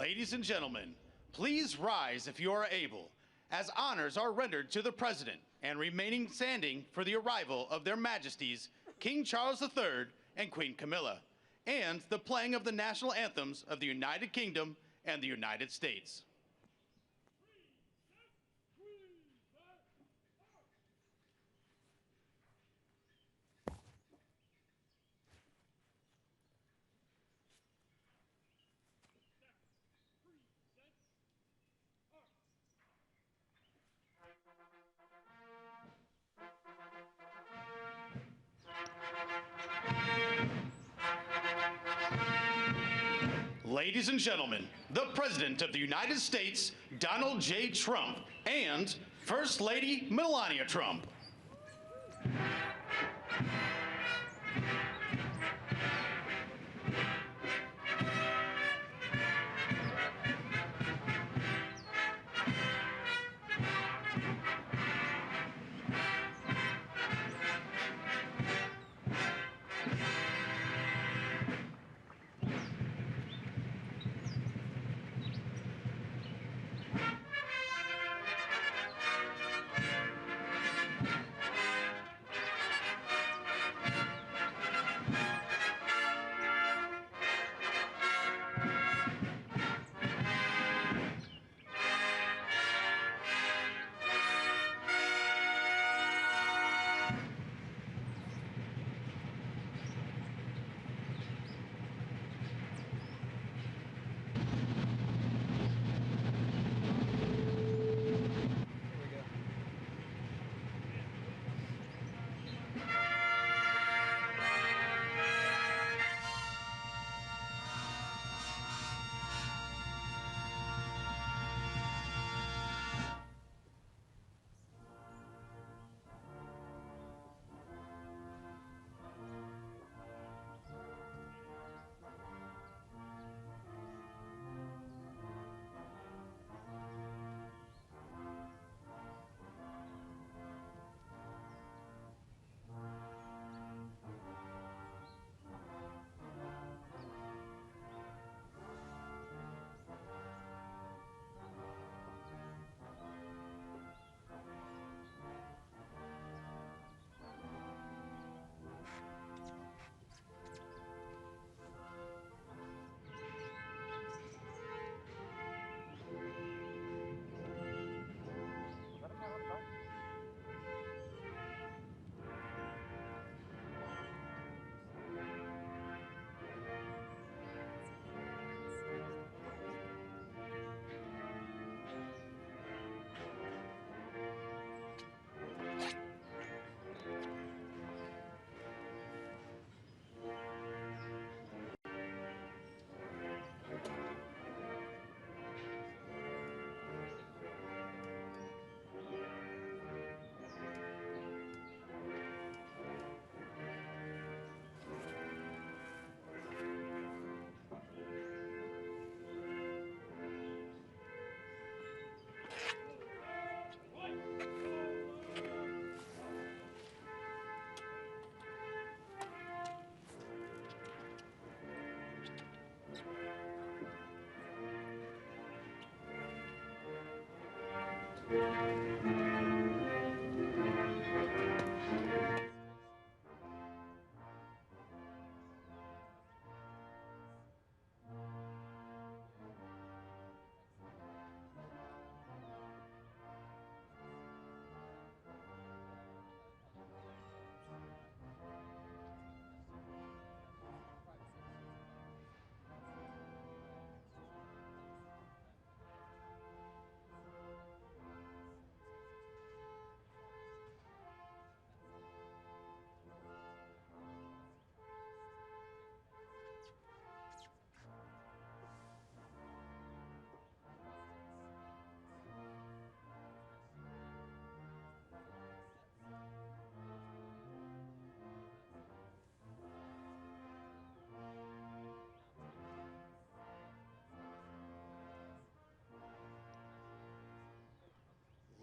Ladies and gentlemen, please rise if you are able, as honors are rendered to the President and remaining standing for the arrival of their Majesties, King Charles III and Queen Camilla, and the playing of the national anthems of the United Kingdom and the United States. Ladies and gentlemen, the President of the United States, Donald J. Trump, and First Lady Melania Trump.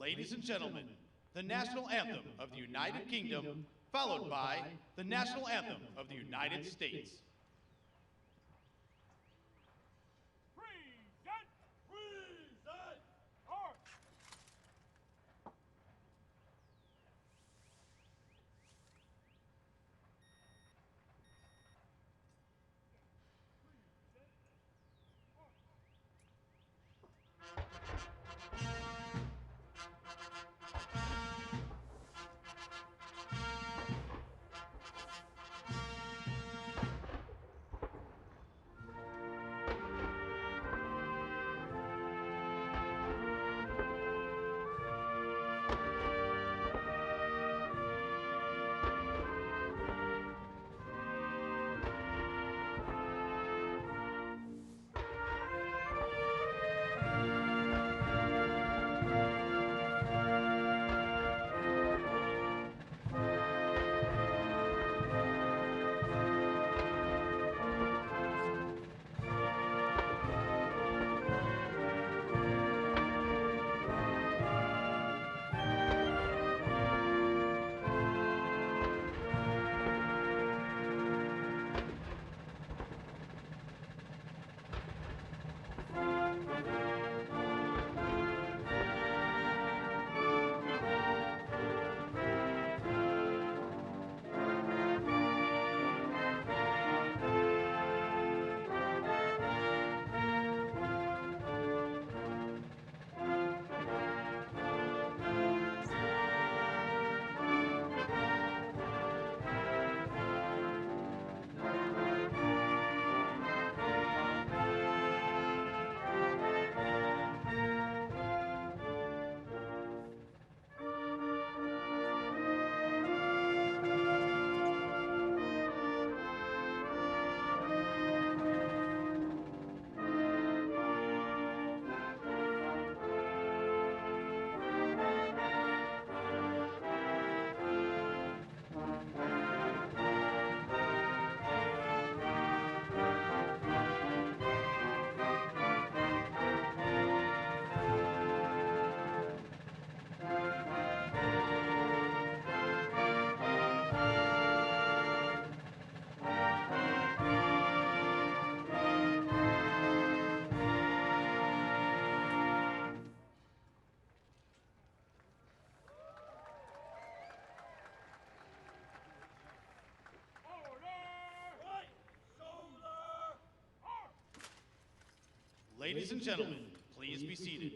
Ladies and gentlemen, the national anthem of the United Kingdom, followed by the national anthem of the United States. Present! Ladies and gentlemen, please be seated.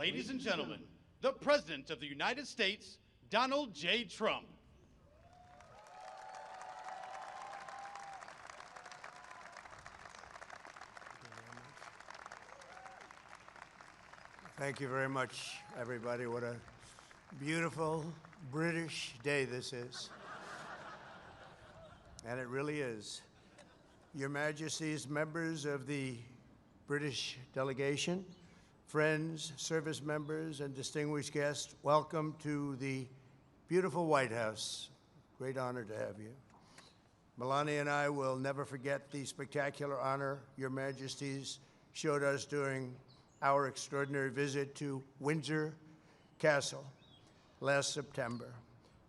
Ladies and gentlemen, the President of the United States, Donald J. Trump. Thank you very much, everybody. What a beautiful British day this is. And it really is. Your Majesties, members of the British delegation, friends, service members, and distinguished guests, welcome to the beautiful White House. Great honor to have you. Melania and I will never forget the spectacular honor Your Majesties showed us during our extraordinary visit to Windsor Castle last September.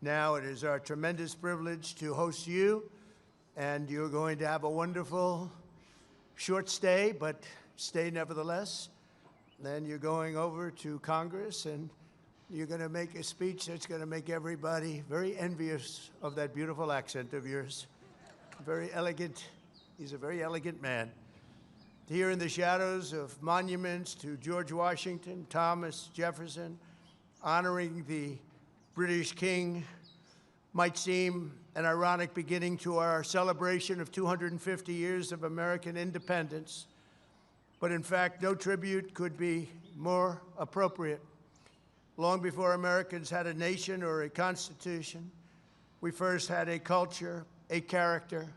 Now it is our tremendous privilege to host you, and you're going to have a wonderful short stay, but stay nevertheless. Then you're going over to Congress, and you're going to make a speech that's going to make everybody very envious of that beautiful accent of yours. Very elegant. He's a very elegant man. Here in the shadows of monuments to George Washington, Thomas Jefferson, honoring the British King might seem an ironic beginning to our celebration of 250 years of American independence. But in fact, no tribute could be more appropriate. Long before Americans had a nation or a constitution, we first had a culture, a character,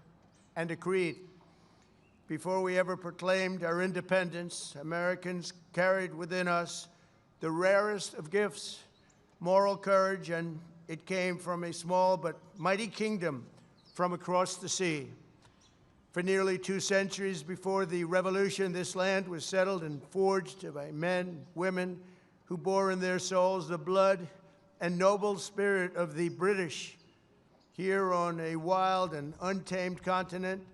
and a creed. Before we ever proclaimed our independence, Americans carried within us the rarest of gifts, moral courage, and it came from a small but mighty kingdom from across the sea. For nearly 2 centuries before the Revolution, this land was settled and forged by men, women, who bore in their souls the blood and noble spirit of the British. Here on a wild and untamed continent,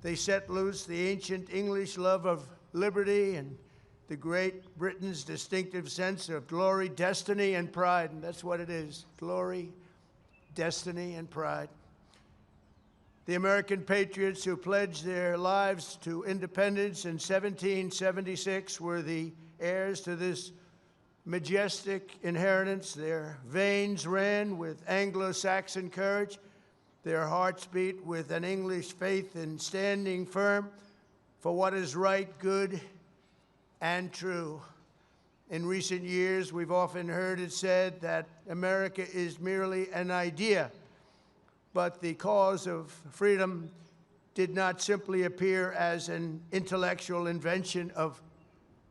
they set loose the ancient English love of liberty and the Great Britain's distinctive sense of glory, destiny, and pride. And that's what it is, glory, destiny, and pride. The American patriots who pledged their lives to independence in 1776 were the heirs to this majestic inheritance. Their veins ran with Anglo-Saxon courage. Their hearts beat with an English faith in standing firm for what is right, good, and true. In recent years, we've often heard it said that America is merely an idea, but the cause of freedom did not simply appear as an intellectual invention of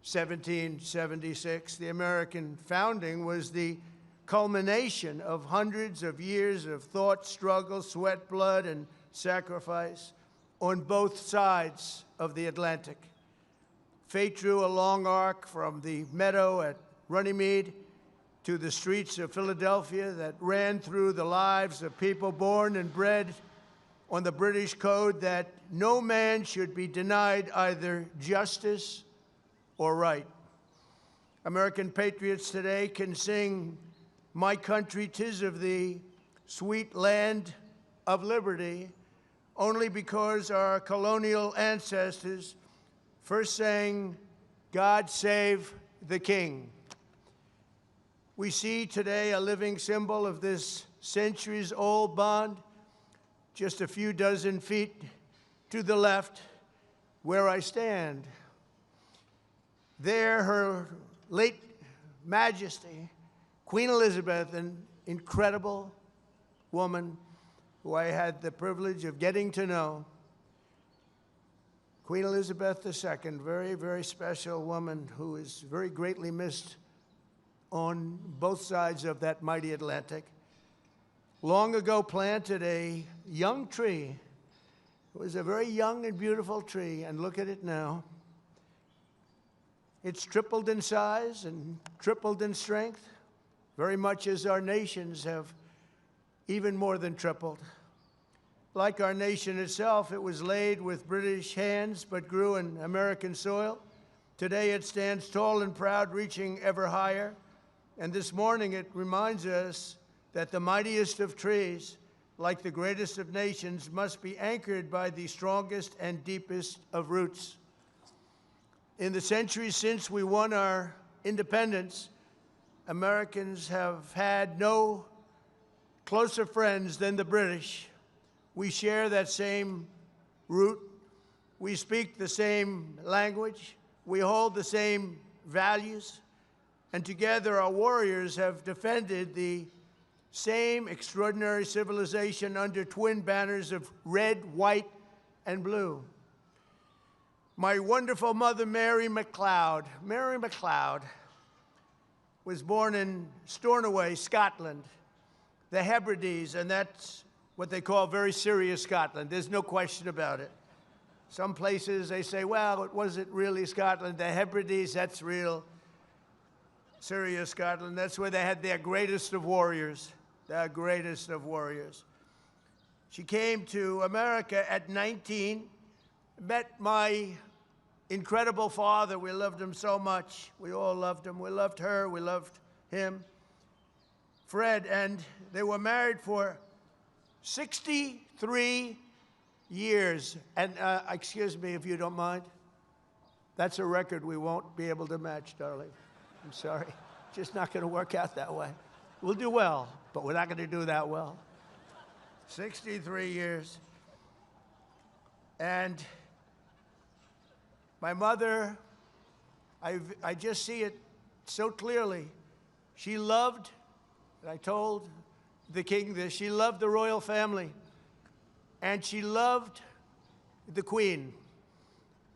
1776. The American founding was the culmination of hundreds of years of thought, struggle, sweat, blood, and sacrifice on both sides of the Atlantic. Fate drew a long arc from the meadow at Runnymede to the streets of Philadelphia that ran through the lives of people born and bred on the British code that no man should be denied either justice or right. American patriots today can sing "My country, 'tis of thee, sweet land of liberty," only because our colonial ancestors first sang, "God save the King." We see today a living symbol of this centuries-old bond, just a few dozen feet to the left, where I stand. There, Her late Majesty, Queen Elizabeth, an incredible woman who I had the privilege of getting to know. Queen Elizabeth II, very, very special woman who is very greatly missed on both sides of that mighty Atlantic. Long ago planted a young tree. It was a very young and beautiful tree, and look at it now. It's tripled in size and tripled in strength, very much as our nations have even more than tripled. Like our nation itself, it was laid with British hands but grew in American soil. Today it stands tall and proud, reaching ever higher. And this morning it reminds us that the mightiest of trees, like the greatest of nations, must be anchored by the strongest and deepest of roots. In the centuries since we won our independence, Americans have had no closer friends than the British. We share that same root. We speak the same language. We hold the same values. And together our warriors have defended the same extraordinary civilization under twin banners of red, white, and blue. My wonderful mother, Mary MacLeod, was born in Stornoway, Scotland, the Hebrides, and that's what they call very serious Scotland. There's no question about it. Some places they say, well, it wasn't really Scotland. The Hebrides, that's real serious Scotland. That's where they had their greatest of warriors, their greatest of warriors. She came to America at 19, met my incredible father. We loved him so much. We all loved him. We loved her. We loved him, Fred, and they were married for 63 years. And excuse me if you don't mind. That's a record we won't be able to match, darling. I'm sorry. Just not going to work out that way. We'll do well, but we're not going to do that well. 63 years. And my mother, I just see it so clearly. She loved, and I told the king this, she loved the royal family. And she loved the Queen.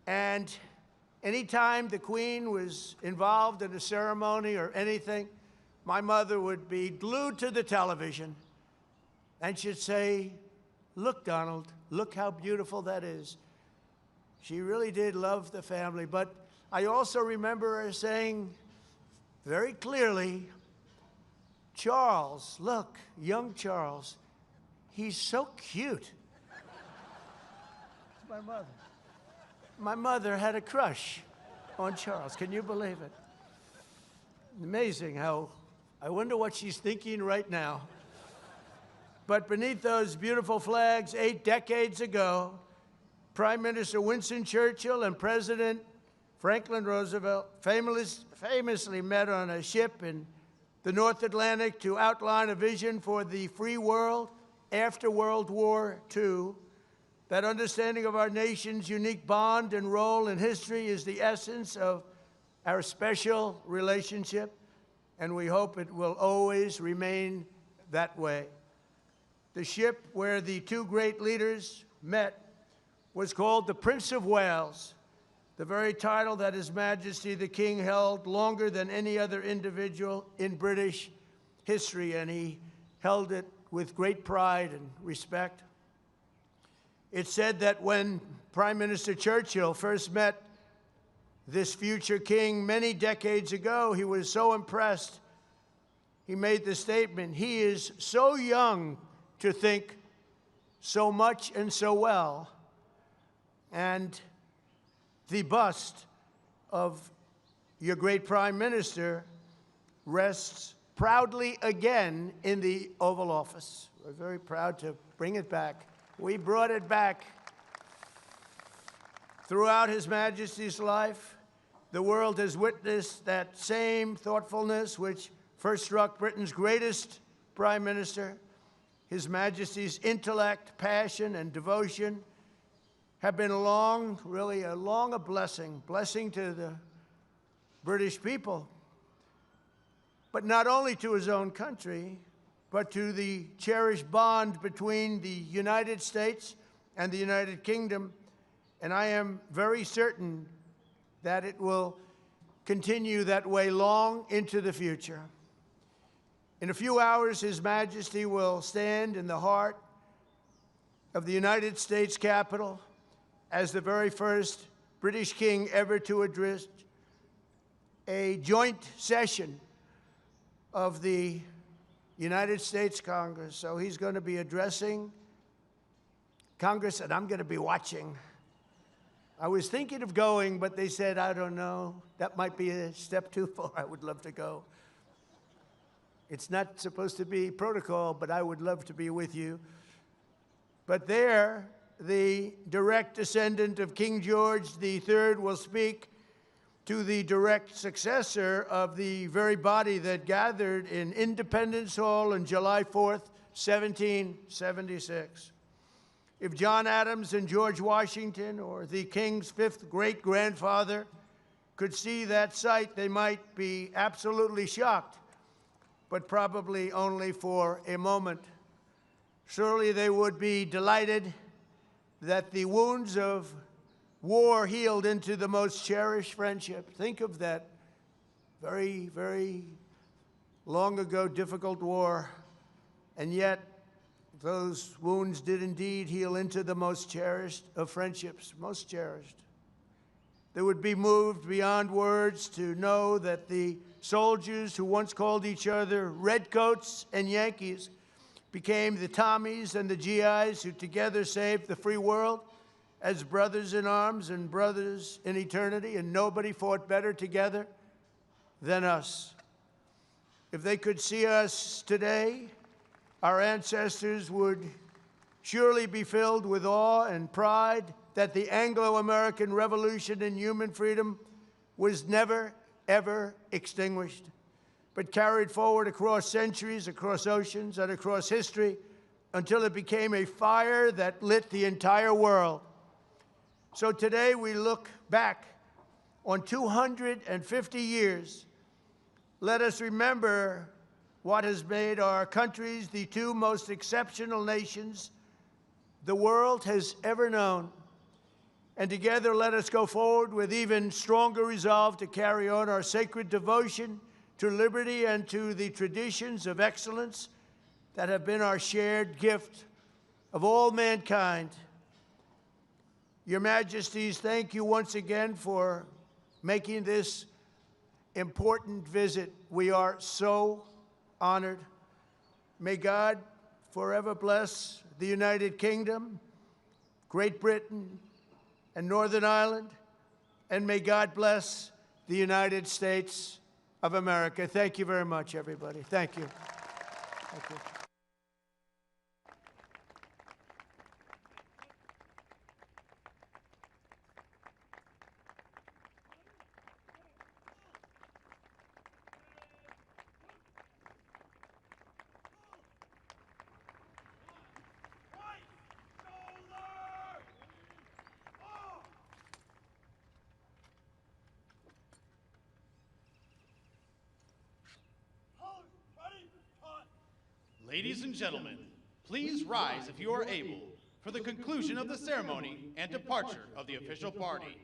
And anytime the Queen was involved in a ceremony or anything, my mother would be glued to the television. And she'd say, look, Donald, look how beautiful that is. She really did love the family. But I also remember her saying very clearly, Charles, look, young Charles, he's so cute. My mother. My mother had a crush on Charles. Can you believe it? Amazing how, I wonder what she's thinking right now. But beneath those beautiful flags, 8 decades ago, Prime Minister Winston Churchill and President Franklin Roosevelt famously met on a ship in the North Atlantic to outline a vision for the free world after World War II. That understanding of our nation's unique bond and role in history is the essence of our special relationship, and we hope it will always remain that way. The ship where the two great leaders met was called the Prince of Wales, the very title that His Majesty the King held longer than any other individual in British history, and he held it with great pride and respect. It's said that when Prime Minister Churchill first met this future king many decades ago, he was so impressed, he made the statement, he is so young to think so much and so well. And the bust of your great Prime Minister rests proudly again in the Oval Office. We're very proud to bring it back. We brought it back. Throughout His Majesty's life, the world has witnessed that same thoughtfulness which first struck Britain's greatest Prime Minister. His Majesty's intellect, passion, and devotion have been really a blessing to the British people. But not only to his own country, but to the cherished bond between the United States and the United Kingdom. And I am very certain that it will continue that way long into the future. In a few hours, His Majesty will stand in the heart of the United States Capitol as the very first British king ever to address a joint session of the United States Congress. So he's going to be addressing Congress, and I'm going to be watching. I was thinking of going, but they said, I don't know, that might be a step too far. I would love to go. It's not supposed to be protocol, but I would love to be with you. But there, the direct descendant of King George III will speak to the direct successor of the very body that gathered in Independence Hall on July 4th, 1776. If John Adams and George Washington or the King's fifth great-grandfather could see that sight, they might be absolutely shocked, but probably only for a moment. Surely they would be delighted that the wounds of war healed into the most cherished friendship. Think of that very, very long ago difficult war, and yet those wounds did indeed heal into the most cherished of friendships, most cherished. They would be moved beyond words to know that the soldiers who once called each other Redcoats and Yankees became the Tommies and the GIs who together saved the free world as brothers in arms and brothers in eternity, and nobody fought better together than us. If they could see us today, our ancestors would surely be filled with awe and pride that the Anglo-American Revolution in human freedom was never, ever extinguished, but carried forward across centuries, across oceans, and across history until it became a fire that lit the entire world. So today we look back on 250 years. Let us remember what has made our countries the two most exceptional nations the world has ever known. And together let us go forward with even stronger resolve to carry on our sacred devotion to liberty and to the traditions of excellence that have been our shared gift of all mankind. Your Majesties, thank you once again for making this important visit. We are so honored. May God forever bless the United Kingdom, Great Britain, and Northern Ireland, and may God bless the United States of America. Thank you very much, everybody. Thank you. Thank you. Ladies and gentlemen, please rise if you are able for the conclusion of the ceremony and departure of the official party.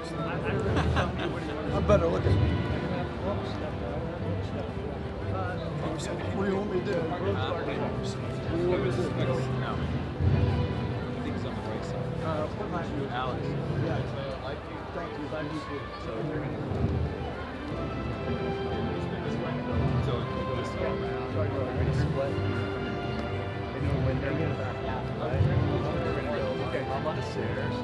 I better look at it. What do you want me to do? What do you want me to do? No. I think he's on the right side. Alex. Yeah. Thank you. So you're going to go this way. So it goes around. Sorry, bro. Ready to split? They know when they're going to back out, right? We're going to go up the stairs.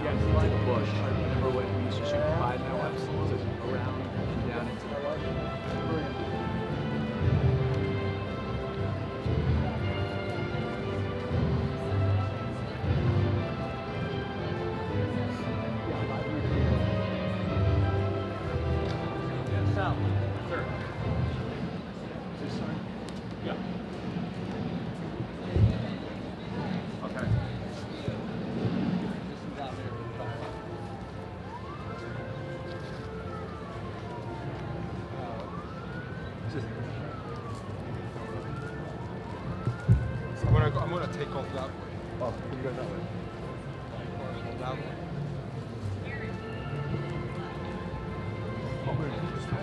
Yeah, like a bush. I remember when we used to shoot behind now episodes around and down into the light. I'm gonna take off that way. Oh, you go that way. That way. Oh, we're in this time.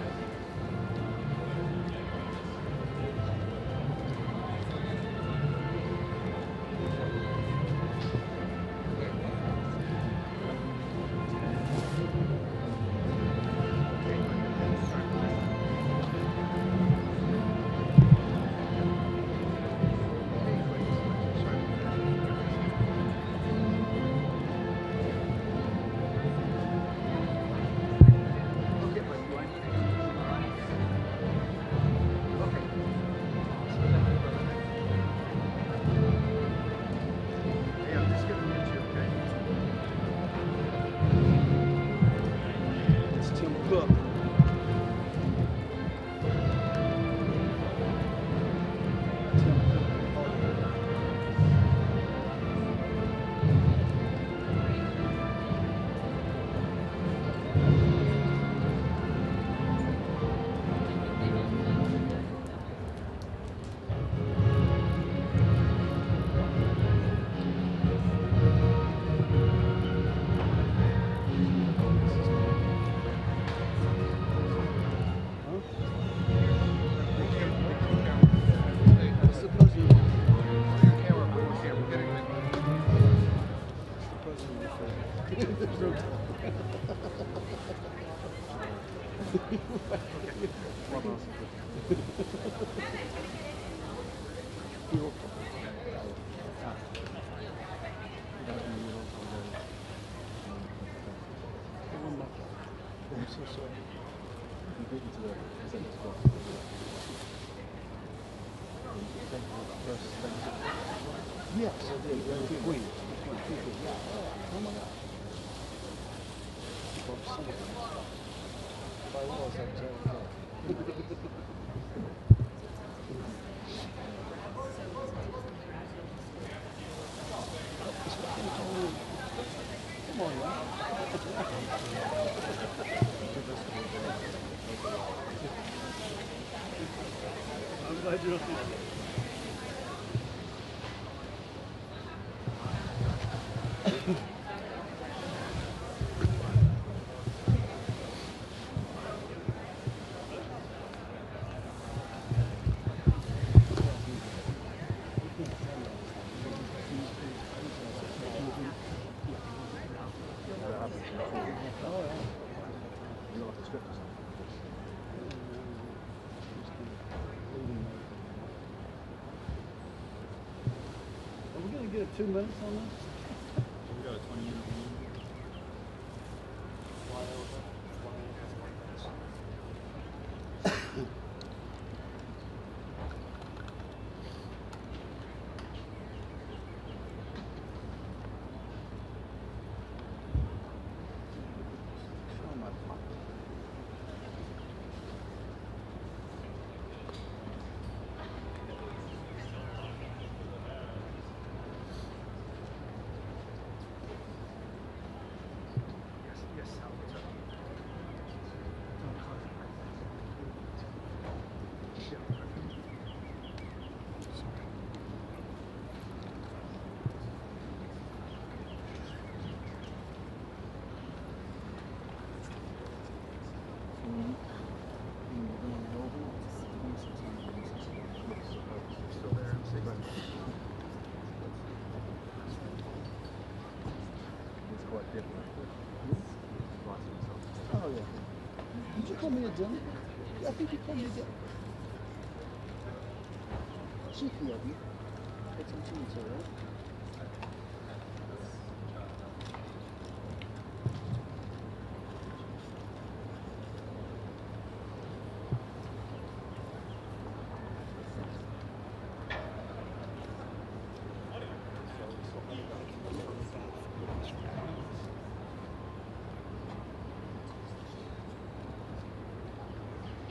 Yes, Queen. Oh my God. Come on, man. I'm glad you don't see that. Are we going to get 2 minutes on this? We got a 20-minute Oh, yeah. Did you call me a dinner? Yeah, I think you called me a dinner. Chiky of you. Take some cheese, all right?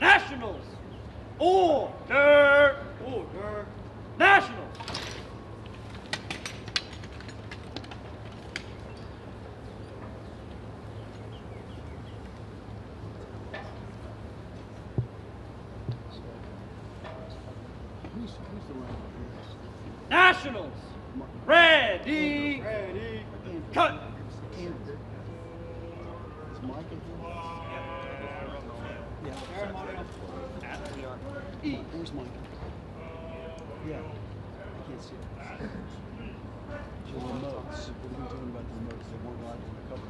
Nationals! Order! Order! Nationals! Who's the one? Nationals! Ready! Ready. Cut! And is Mike in here? Yeah. Where's Mike? Yeah. I can't see it. The remotes. What are we doing about the remotes? They weren't live in the cover.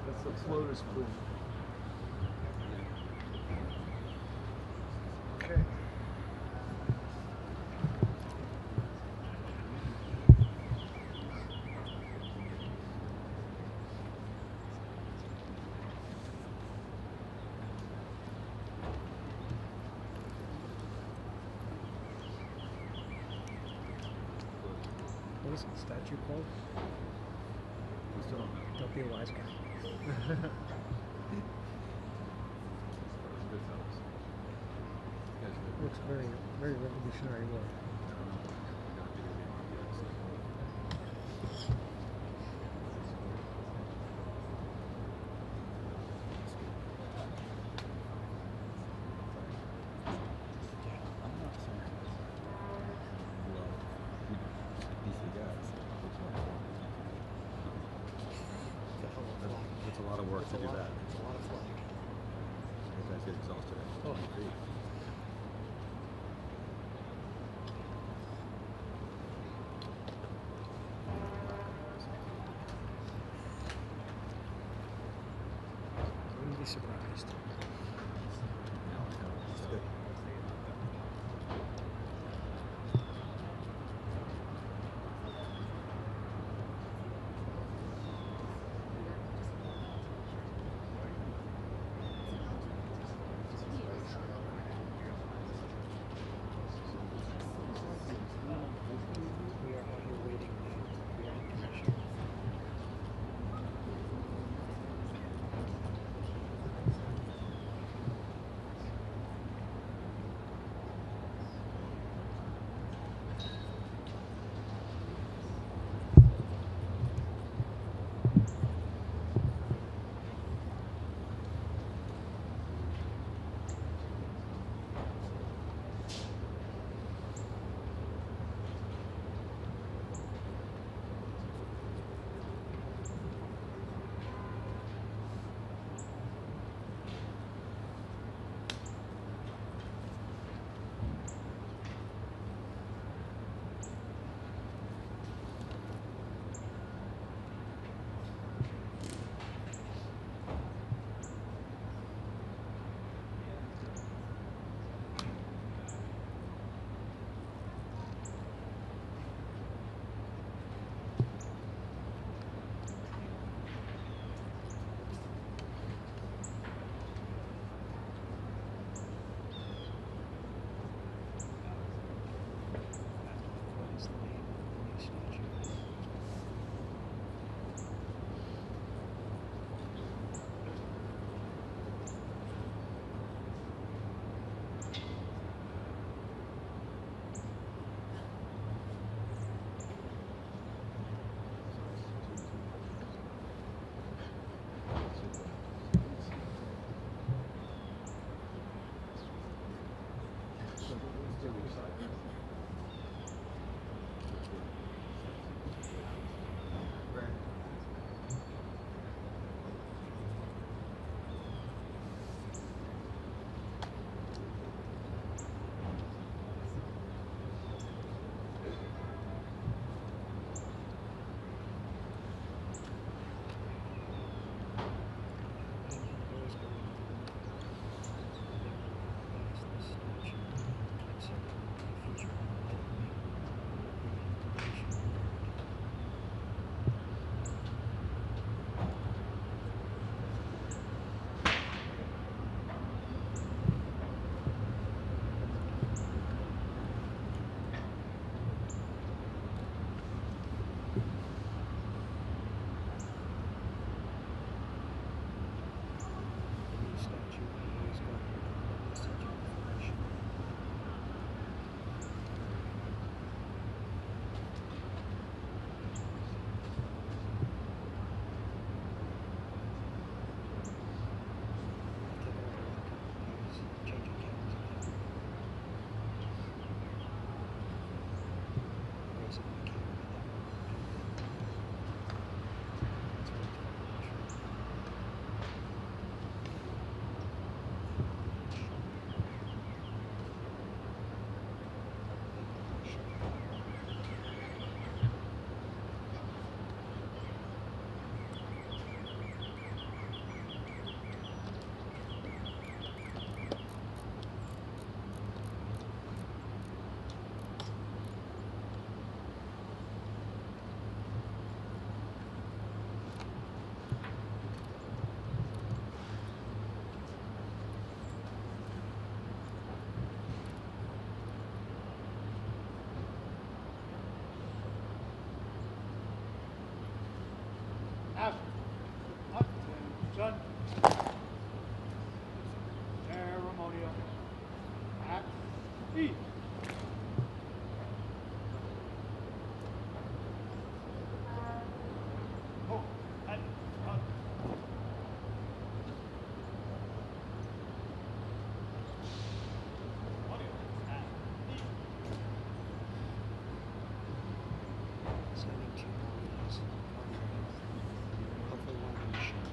That's the floater's pool. Okay. What is the statue called? Don't be a wise guy. Looks very, very Revolutionary War. It's a lot of work to do that. It's a lot of flying. You guys get exhausted after 20 feet. I wouldn't be surprised. It's good. We are out here waiting. We are in pressure. Ceremonial. Act. E. Oh, and run. Ceremonial. Act. E. Signing 2 copies. Hopefully one of them should.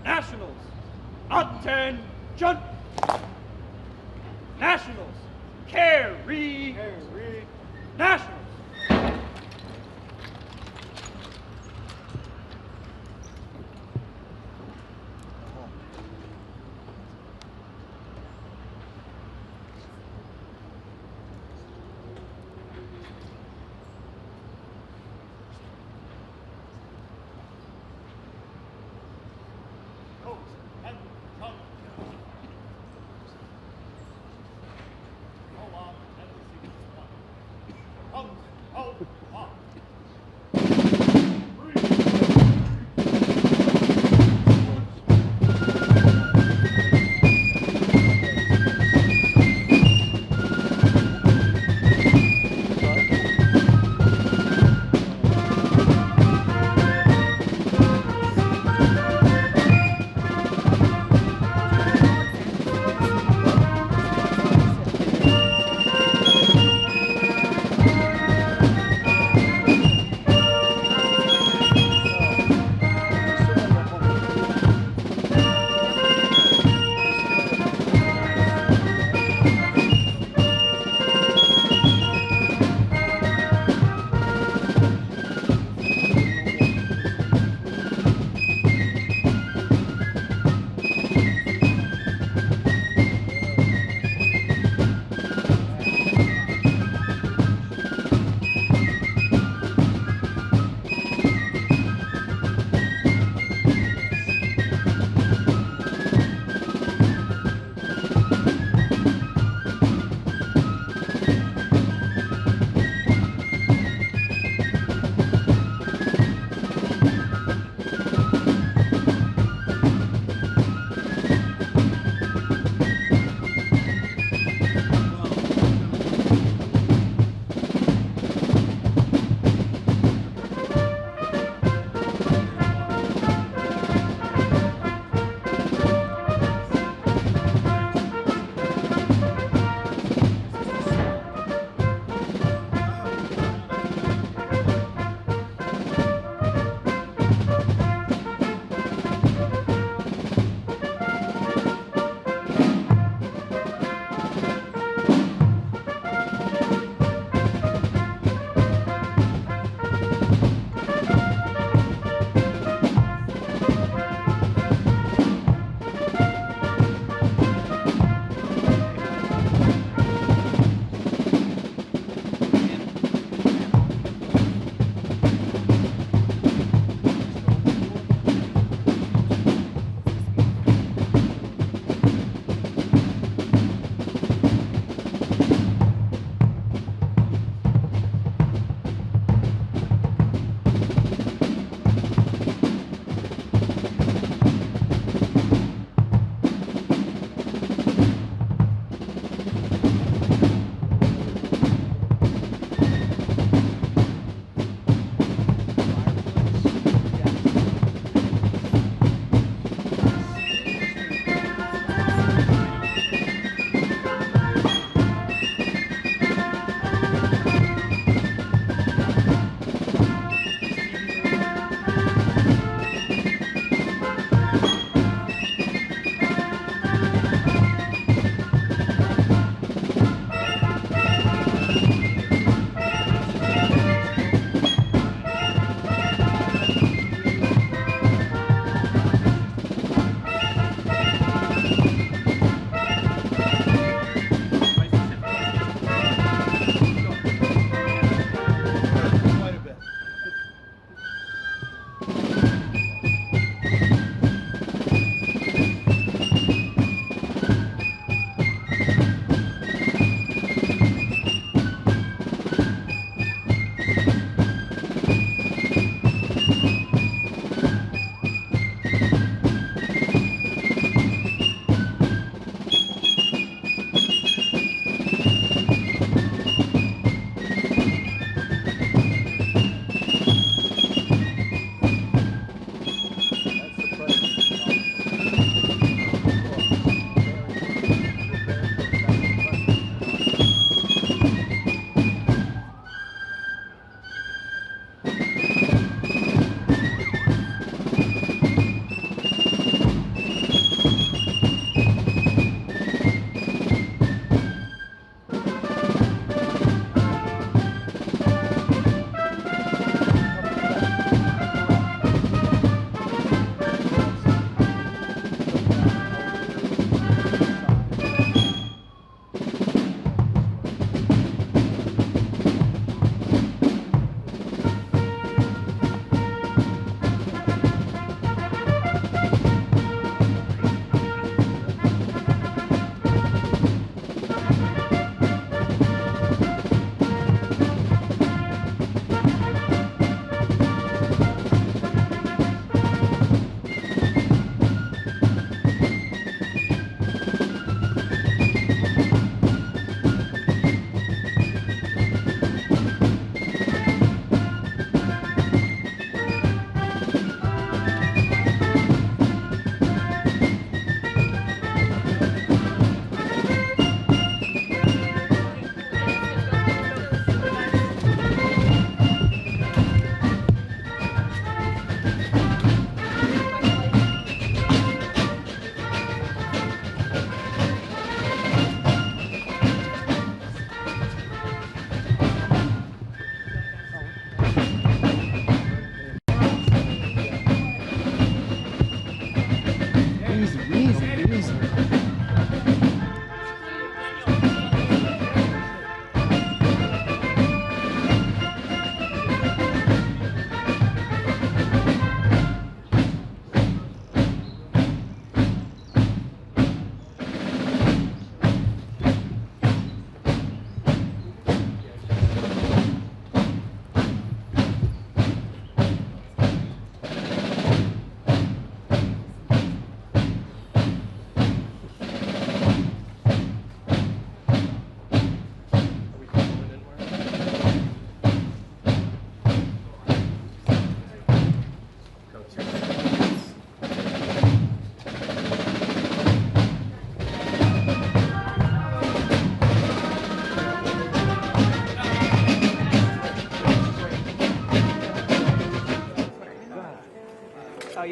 Nationals, attention! Nationals, carry! Nationals! Come.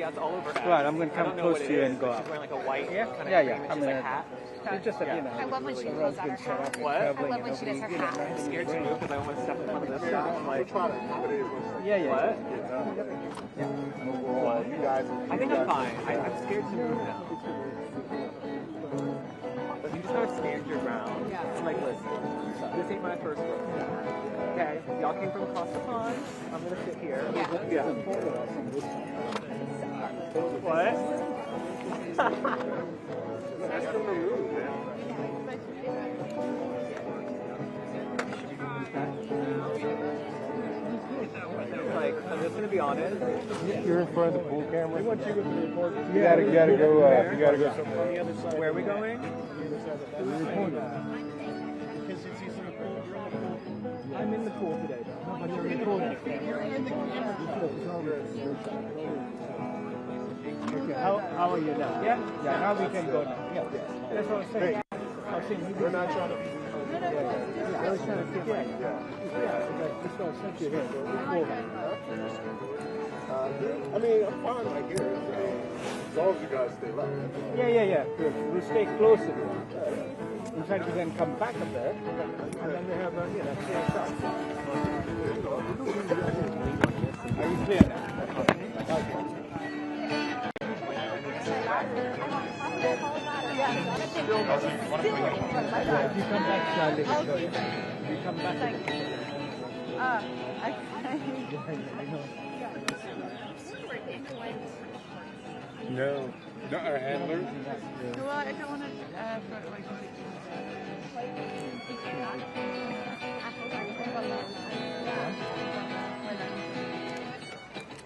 Yeah, it's all over her. Right, I'm going to I come don't know close what to it you is, and go but up. she's wearing like a white kind of Yeah, thing, yeah. and I'm she's like gonna. hat. It's just that, you know. I love when she everyone's pulls out been her set hat. up and What? I traveling love and when she does her nobody, you know, hat. nothing I'm scared is to move brand. because I don't want to step in front of this stuff. I'm like, Yeah, yeah. what? Well, you guys. I think I'm fine. I'm scared to move now. But you just gotta stand your ground. I'm like, listen, this ain't my first rodeo. Okay, y'all came from across the pond. I'm gonna sit here. Yeah. What? That's from the move, man. Like, I'm just gonna be honest. You're in front of the pool camera. You You gotta go somewhere. Where are we going? I'm in the pool today. But you're recording. Okay, how are you now? Yeah, now we can go now. Yeah, that's what I'm saying. We're not trying to. I was trying to see. Just don't set your head. I mean, I'm fine right here. As long as you guys stay left. Yeah. We'll stay close to them. We'll try to then come back a bit, and then we have a, clear shot. Are you clear now? Okay. If you come back, Charlie, you come back. No. Not our handler. Well, I don't want to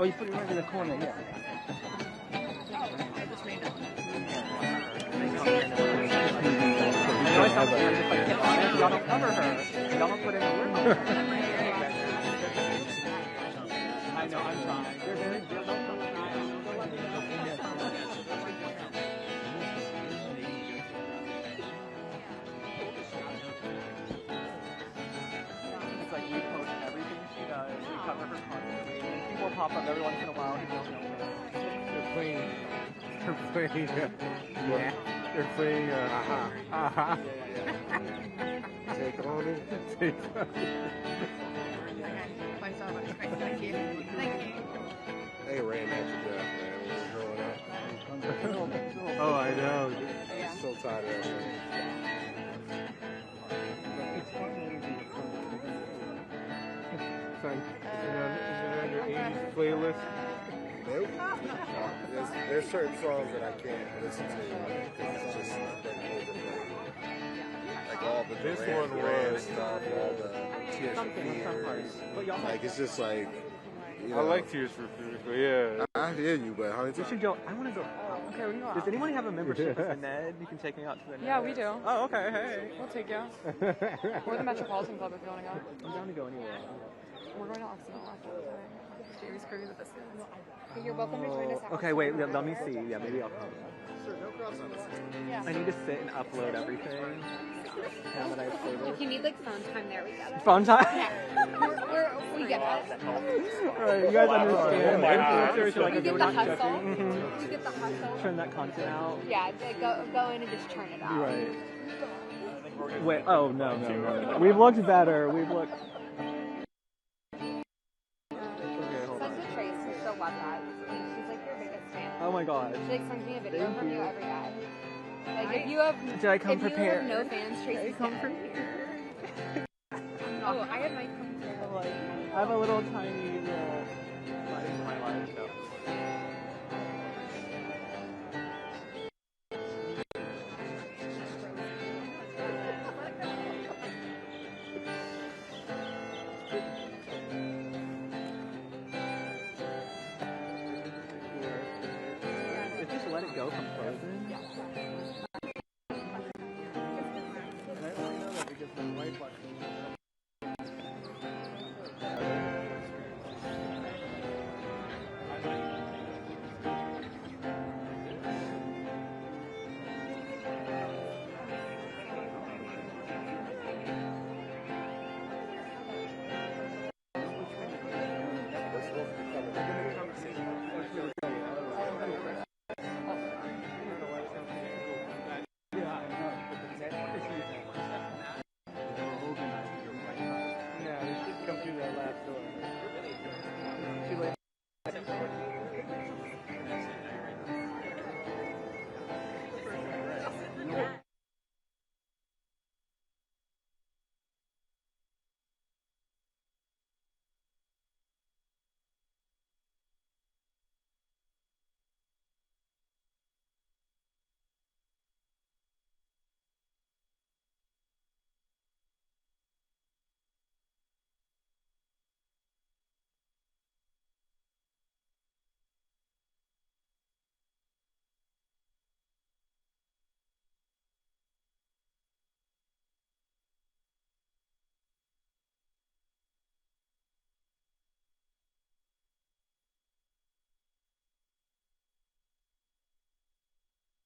Oh, you put it right in the corner, yeah. Y'all don't cover her. Y'all don't put in a word. I know, I'm trying. They're very good. It's like we post everything she does. We cover her constantly. And people pop up every once in a while who don't know her. They're playing. Yeah. They're playing. Take on it. Take on it. Thanks so much. Thank you. Thank you. They ran that to death, man. When we were growing up. Oh, I know. I'm so tired of that shit. Is it on your 80s playlist? Nope. There's certain songs that I can't listen to because it's just like all the this Duran one was stuff, all the Tears for Fears. Like it's just like I like Tears for Fears, but yeah. I hear you, but how We should go. I want to go. Okay, we can go. Does anyone have a membership with the Ned? You can take me out to the Ned. Yeah, we do. Oh, okay. Hey. We'll take you. Or the Metropolitan Club if you want to go. I'm down to go anywhere. We're going to Occidental after the Jerry's Curry with Biscuits. You're welcome to join us. Okay, wait. Let me see. Yeah, maybe I'll come. Yeah. I need to sit and upload everything. Now that I've saved If you need like phone time there, we got it. Phone time? We get that. Right, you guys understand. Influencers are like You a get the hustle. You get the hustle. Turn that content out. Yeah, go in and just turn it out. Right. Wait, oh, no. We've looked better. We've looked... Send to Trace, who still love that. She's like your biggest fan. Oh my god. She like sends me a video from you every day. Like if you have Did I come prepared? If you have no fans, Tracy's come dead. Oh, I had my come I have a little tiny little life in my life, so. Did just let it go from Frozen? attention.